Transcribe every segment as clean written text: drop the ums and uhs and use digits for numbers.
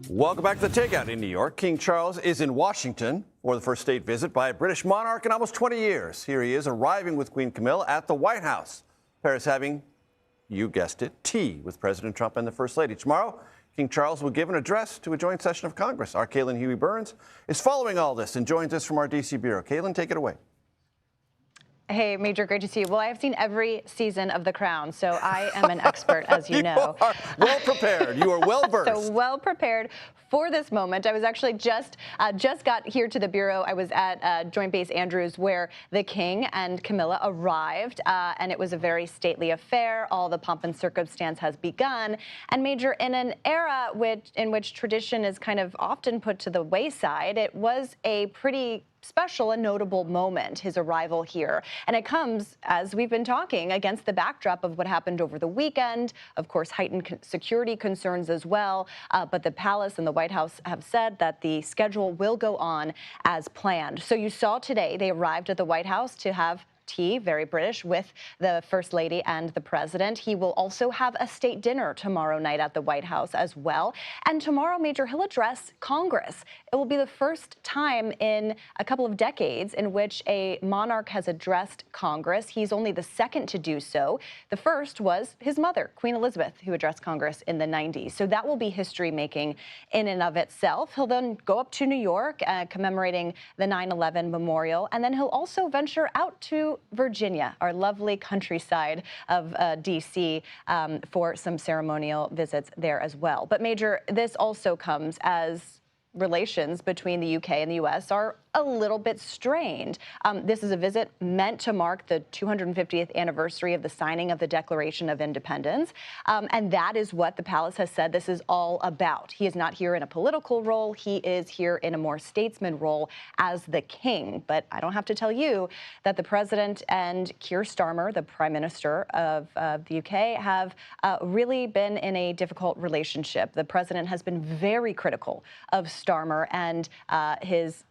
Welcome back to The Takeout in New York. King Charles is in Washington for the first state visit by a British monarch in almost 20 years. Here he is arriving with Queen Camilla at the White House. Paris having, you guessed it, tea with President Trump and the First Lady. Tomorrow, King Charles will give an address to a joint session of Congress. Our Caitlin Huey-Burns is following all this and joins us from our D.C. bureau. Caitlin, take it away. Hey, Major, great to see you. Well, I have seen every season of The Crown, so I am an expert, as you know. You are well prepared. You are well versed. So well prepared for this moment. I was actually just got here to the bureau. I was at Joint Base Andrews, where the King and Camilla arrived, and it was a very stately affair. All the pomp and circumstance has begun. And Major, in an era in which tradition is kind of often put to the wayside, it was a pretty special and notable moment, his arrival here. And it comes, as we've been talking, against the backdrop of what happened over the weekend, of course, heightened security concerns as well. But the palace and the White House have said that the schedule will go on as planned. So you saw today they arrived at the White House to have tea, very British, with the First Lady and the President. He will also have a state dinner tomorrow night at the White House as well. And tomorrow, Major, he'll address Congress. It will be the first time in a couple of decades in which a monarch has addressed Congress. He's only the second to do so. The first was his mother, Queen Elizabeth, who addressed Congress in the 90s. So that will be history-making in and of itself. He'll then go up to New York, commemorating the 9/11 memorial, and then he'll also venture out to Virginia, our lovely countryside of D.C., for some ceremonial visits there as well. But Major, this also comes as relations between the UK and the US are a little bit strained. This is a visit meant to mark the 250th anniversary of the signing of the Declaration of Independence. And that is what the palace has said this is all about. He is not here in a political role. He is here in a more statesman role as the king. But I don't have to tell you that the president and Keir Starmer, the prime minister of the UK, have really been in a difficult relationship. The president has been very critical of Starmer and his,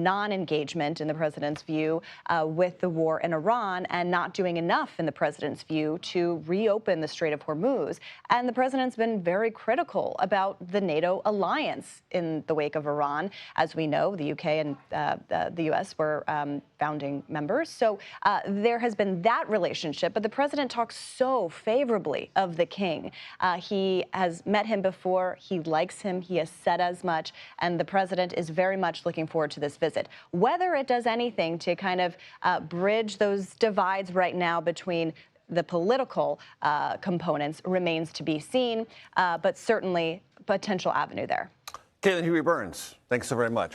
non-engagement, in the president's view, with the war in Iran, and not doing enough, in the president's view, to reopen the Strait of Hormuz. And the president's been very critical about the NATO alliance in the wake of Iran. As we know, the UK and the US were founding members. So there has been that relationship. But the president talks so favorably of the king. He has met him before. He likes him. He has said as much. And the president is very much looking forward to this visit. Whether it does anything to kind of bridge those divides right now between the political components remains to be seen, but certainly potential avenue there. Caitlin Huey-Burns, thanks so very much.